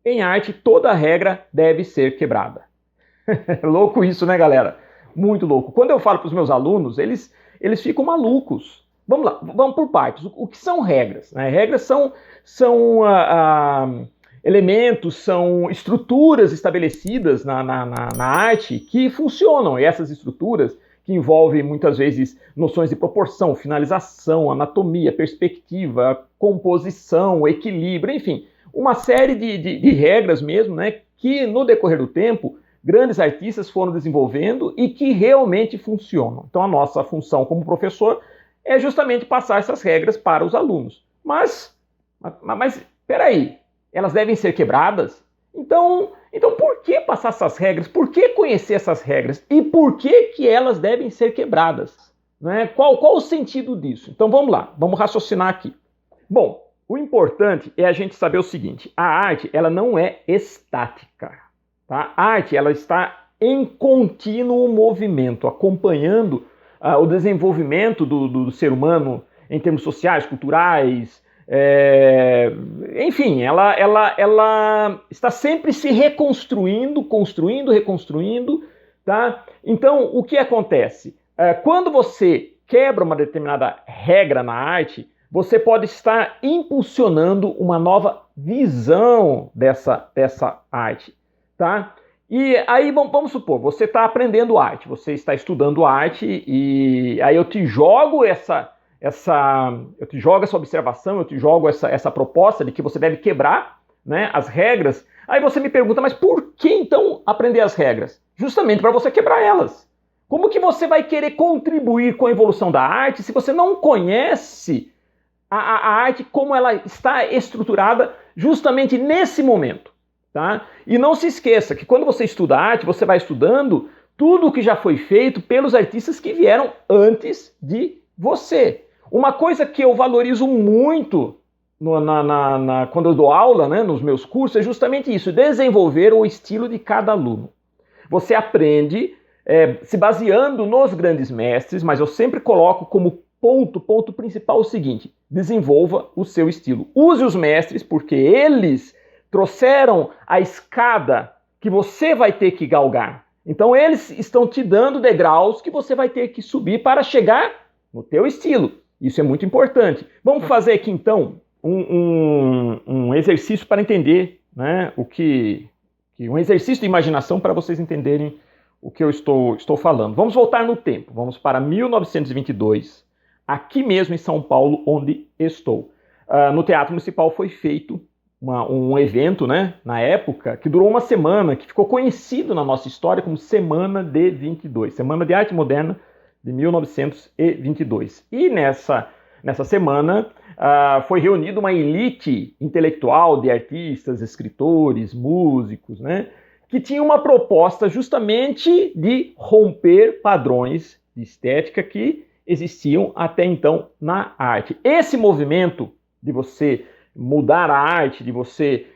em arte toda regra deve ser quebrada. Louco isso, né, galera? Muito louco. Quando eu falo para os meus alunos, eles ficam malucos. Vamos lá, vamos por partes. O que são regras? Né? Regras são elementos, são estruturas estabelecidas na arte que funcionam. E essas estruturas que envolvem muitas vezes noções de proporção, finalização, anatomia, perspectiva, composição, equilíbrio, enfim, uma série de regras mesmo, né, que no decorrer do tempo grandes artistas foram desenvolvendo e que realmente funcionam. Então a nossa função como professor é justamente passar essas regras para os alunos. Mas peraí, elas devem ser quebradas? Então por que passar essas regras? Por que conhecer essas regras? E por que elas devem ser quebradas? Né? Qual o sentido disso? Então vamos lá, vamos raciocinar aqui. Bom, o importante é a gente saber o seguinte, a arte ela não é estática. Tá? A arte ela está em contínuo movimento, acompanhando o desenvolvimento do ser humano em termos sociais, culturais, enfim, ela está sempre se reconstruindo, reconstruindo, tá? Então, o que acontece? Quando você quebra uma determinada regra na arte, você pode estar impulsionando uma nova visão dessa arte, tá? E aí, vamos supor, você está aprendendo arte, você está estudando arte e aí eu te jogo essa observação, eu te jogo essa proposta de que você deve quebrar, né, as regras. Aí você me pergunta, mas por que então aprender as regras? Justamente para você quebrar elas. Como que você vai querer contribuir com a evolução da arte se você não conhece a arte como ela está estruturada justamente nesse momento? Tá? E não se esqueça que quando você estuda arte, você vai estudando tudo o que já foi feito pelos artistas que vieram antes de você. Uma coisa que eu valorizo muito quando eu dou aula, né, nos meus cursos, é justamente isso, desenvolver o estilo de cada aluno. Você aprende se baseando nos grandes mestres, mas eu sempre coloco como ponto principal o seguinte, desenvolva o seu estilo. Use os mestres, porque eles trouxeram a escada que você vai ter que galgar. Então eles estão te dando degraus que você vai ter que subir para chegar no teu estilo. Isso é muito importante. Vamos fazer aqui então um exercício para entender, né, um exercício de imaginação para vocês entenderem o que eu estou falando. Vamos voltar no tempo. Vamos para 1922, aqui mesmo em São Paulo, onde estou. No Teatro Municipal foi feito um evento, né, na época, que durou uma semana, que ficou conhecido na nossa história como Semana de 22, Semana de Arte Moderna de 1922. E nessa semana foi reunida uma elite intelectual de artistas, escritores, músicos, né, que tinha uma proposta justamente de romper padrões de estética que existiam até então na arte. Esse movimento de você mudar a arte, de você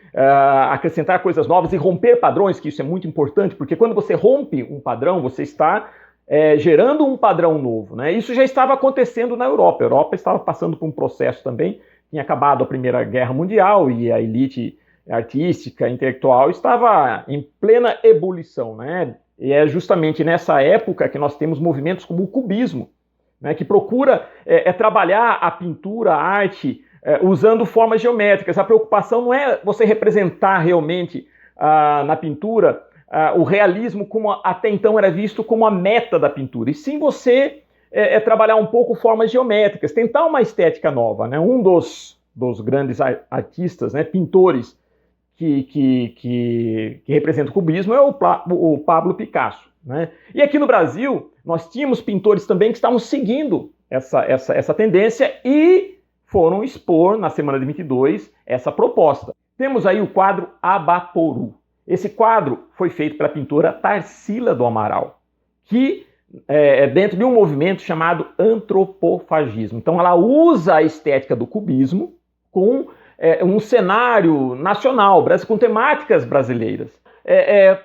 acrescentar coisas novas e romper padrões, que isso é muito importante, porque quando você rompe um padrão, você está gerando um padrão novo, né? Isso já estava acontecendo na Europa. A Europa estava passando por um processo também, tinha acabado a Primeira Guerra Mundial e a elite artística, intelectual, estava em plena ebulição, né? E é justamente nessa época que nós temos movimentos como o cubismo, né, que procura trabalhar a pintura, a arte, usando formas geométricas. A preocupação não é você representar realmente na pintura o realismo como até então era visto como a meta da pintura, e sim você trabalhar um pouco formas geométricas, tentar uma estética nova, né? Um dos grandes artistas, né, pintores que representa o cubismo é o Pablo Picasso, né? E aqui no Brasil nós tínhamos pintores também que estavam seguindo essa tendência e foram expor na Semana de 22 essa proposta. Temos aí o quadro Abaporu. Esse quadro foi feito pela pintora Tarsila do Amaral, que é dentro de um movimento chamado antropofagismo. Então ela usa a estética do cubismo com um cenário nacional, com temáticas brasileiras.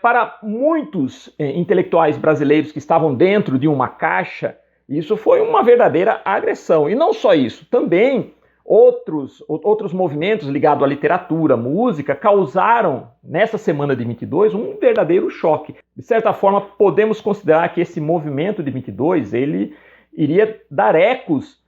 Para muitos intelectuais brasileiros que estavam dentro de uma caixa, isso foi uma verdadeira agressão. E não só isso, também outros movimentos ligados à literatura, música, causaram, nessa semana de 22, um verdadeiro choque. De certa forma, podemos considerar que esse movimento de 22, ele iria dar ecos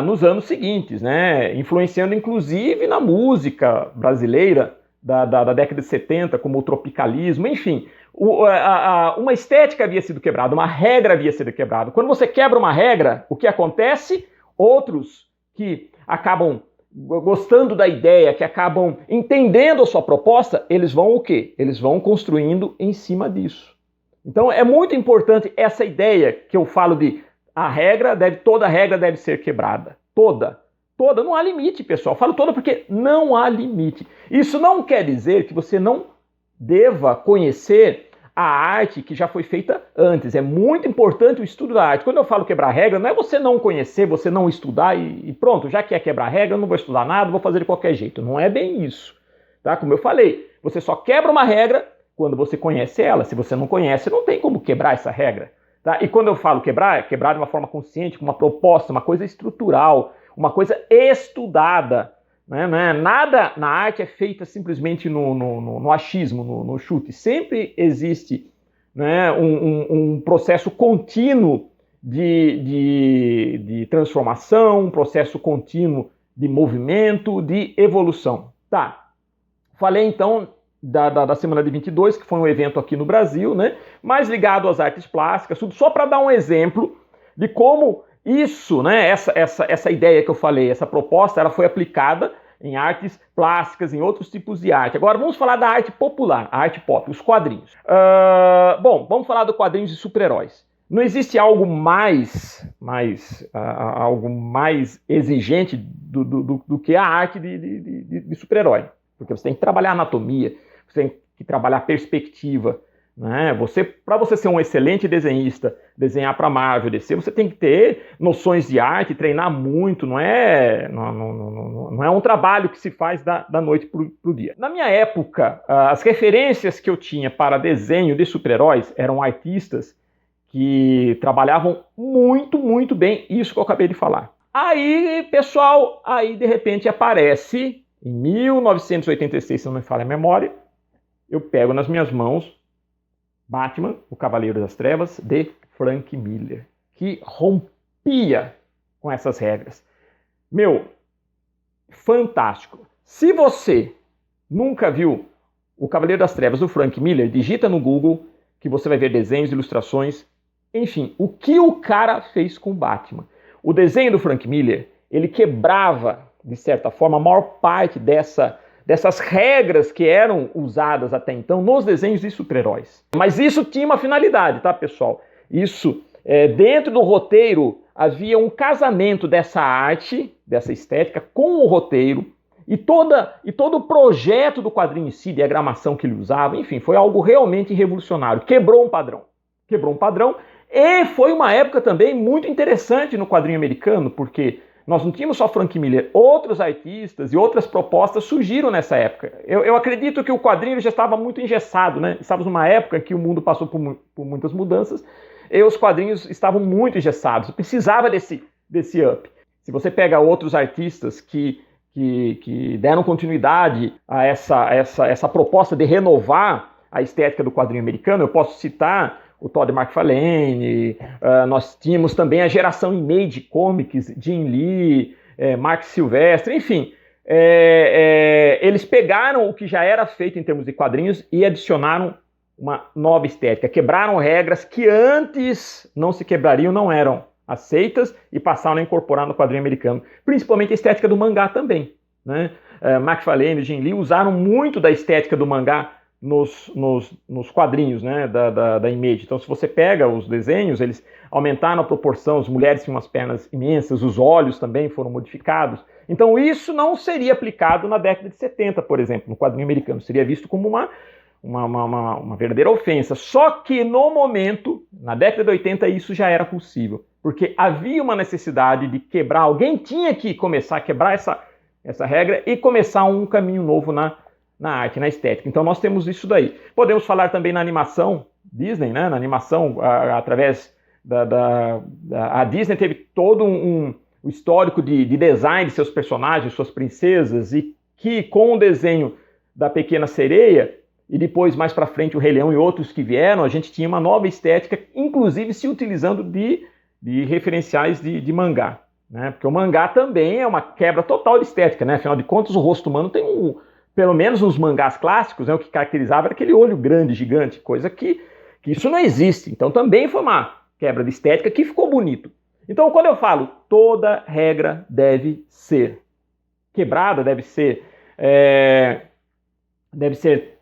nos anos seguintes, né? Influenciando inclusive na música brasileira da década de 70, como o tropicalismo, enfim. Uma estética havia sido quebrada, uma regra havia sido quebrada. Quando você quebra uma regra, o que acontece? Outros que acabam gostando da ideia, que acabam entendendo a sua proposta, eles vão o quê? Eles vão construindo em cima disso. Então é muito importante essa ideia que eu falo de toda regra deve ser quebrada. Toda, não há limite, pessoal. Eu falo toda porque não há limite. Isso não quer dizer que você não deva conhecer a arte que já foi feita antes. É muito importante o estudo da arte. Quando eu falo quebrar regra, não é você não conhecer, você não estudar e pronto, já que é quebrar regra, eu não vou estudar nada, vou fazer de qualquer jeito. Não é bem isso. Tá? Como eu falei, você só quebra uma regra quando você conhece ela. Se você não conhece, não tem como quebrar essa regra. Tá? E quando eu falo quebrar, é quebrar de uma forma consciente, com uma proposta, uma coisa estrutural, uma coisa estudada. Né? Nada na arte é feita simplesmente no achismo, no chute. Sempre existe, né, um processo contínuo de transformação, um processo contínuo de movimento, de evolução. Tá. Falei então da semana de 22, que foi um evento aqui no Brasil, né, mais ligado às artes plásticas, tudo, só para dar um exemplo de como isso, né, essa ideia que eu falei, essa proposta, ela foi aplicada em artes plásticas, em outros tipos de arte. Agora vamos falar da arte popular, a arte pop, os quadrinhos. Bom, vamos falar dos quadrinhos de super-heróis. Não existe algo mais exigente do que a arte de super-herói. Porque você tem que trabalhar anatomia, você tem que trabalhar perspectiva. Né? Para você ser um excelente desenhista, desenhar para Marvel, DC, você tem que ter noções de arte, treinar muito, não é um trabalho que se faz da noite para o dia. Na minha época, as referências que eu tinha para desenho de super-heróis eram artistas que trabalhavam muito, muito bem isso que eu acabei de falar. Aí, pessoal, de repente aparece, em 1986, se não me falha a memória, eu pego nas minhas mãos Batman, o Cavaleiro das Trevas, de Frank Miller, que rompia com essas regras. Meu, fantástico. Se você nunca viu o Cavaleiro das Trevas do Frank Miller, digita no Google que você vai ver desenhos, ilustrações, enfim, o que o cara fez com o Batman. O desenho do Frank Miller, ele quebrava, de certa forma, a maior parte dessas regras que eram usadas até então nos desenhos de super-heróis. Mas isso tinha uma finalidade, tá, pessoal? Isso, dentro do roteiro, havia um casamento dessa arte, dessa estética, com o roteiro, e todo o projeto do quadrinho em si, diagramação que ele usava, enfim, foi algo realmente revolucionário. Quebrou um padrão. E foi uma época também muito interessante no quadrinho americano, porque nós não tínhamos só Frank Miller, outros artistas e outras propostas surgiram nessa época. Eu acredito que o quadrinho já estava muito engessado, né? Estávamos numa época em que o mundo passou por muitas mudanças e os quadrinhos estavam muito engessados. Precisava desse up. Se você pega outros artistas que deram continuidade a essa proposta de renovar a estética do quadrinho americano, eu posso citar o Todd McFarlane, nós tínhamos também a geração Image Comics, Jim Lee, Mark Silvestre, enfim. Eles pegaram o que já era feito em termos de quadrinhos e adicionaram uma nova estética. Quebraram regras que antes não se quebrariam, não eram aceitas e passaram a incorporar no quadrinho americano. Principalmente a estética do mangá também. Né? McFarlane e Jim Lee usaram muito da estética do mangá nos quadrinhos, né, da Image. Então, se você pega os desenhos, eles aumentaram a proporção, as mulheres tinham umas pernas imensas, os olhos também foram modificados. Então, isso não seria aplicado na década de 70, por exemplo, no quadrinho americano. Seria visto como uma verdadeira ofensa. Só que, no momento, na década de 80, isso já era possível. Porque havia uma necessidade de quebrar, alguém tinha que começar a quebrar essa regra e começar um caminho novo na arte, na estética. Então nós temos isso daí. Podemos falar também na animação, Disney, né? Na animação, através a Disney teve todo o histórico de design de seus personagens, suas princesas, e que com o desenho da Pequena Sereia, e depois mais para frente o Rei Leão e outros que vieram, a gente tinha uma nova estética, inclusive se utilizando de referenciais de mangá, né? Porque o mangá também é uma quebra total de estética, né? Afinal de contas, o rosto humano tem pelo menos nos mangás clássicos, né, o que caracterizava era aquele olho grande, gigante, coisa que isso não existe. Então também foi uma quebra de estética que ficou bonito. Então quando eu falo toda regra deve ser quebrada, deve ser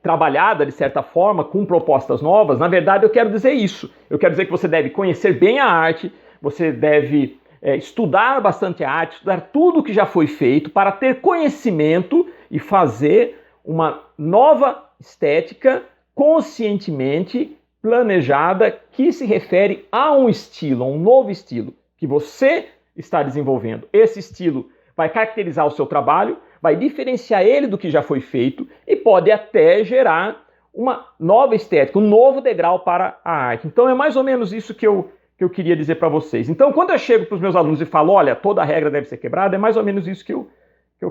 trabalhada de certa forma com propostas novas, na verdade eu quero dizer isso. Eu quero dizer que você deve conhecer bem a arte, você deve estudar bastante a arte, estudar tudo o que já foi feito para ter conhecimento e fazer uma nova estética conscientemente planejada que se refere a um estilo, a um novo estilo que você está desenvolvendo. Esse estilo vai caracterizar o seu trabalho, vai diferenciar ele do que já foi feito e pode até gerar uma nova estética, um novo degrau para a arte. Então é mais ou menos isso que eu queria dizer para vocês. Então quando eu chego para os meus alunos e falo, olha, toda regra deve ser quebrada, é mais ou menos isso que eu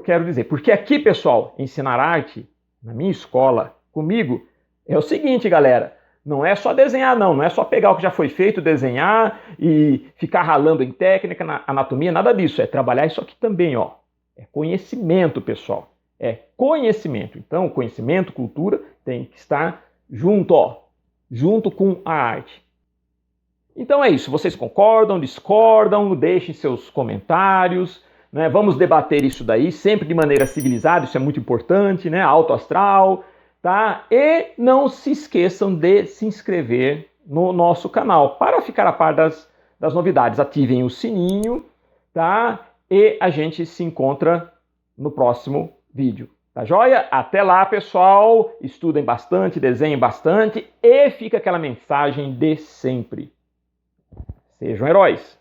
quero dizer. Porque aqui, pessoal, ensinar arte, na minha escola, comigo, é o seguinte, galera, não é só desenhar, não é só pegar o que já foi feito, desenhar e ficar ralando em técnica, na anatomia, nada disso. É trabalhar isso aqui também, ó. É conhecimento, pessoal. É conhecimento. Então, conhecimento, cultura, tem que estar junto, ó, junto com a arte. Então é isso. Vocês concordam, discordam? Deixem seus comentários, né? Vamos debater isso daí, sempre de maneira civilizada, isso é muito importante, né? Alto astral, tá? E não se esqueçam de se inscrever no nosso canal para ficar a par das novidades. Ativem o sininho, tá? E a gente se encontra no próximo vídeo. Tá joia? Até lá, pessoal. Estudem bastante, desenhem bastante e fica aquela mensagem de sempre. Sejam heróis.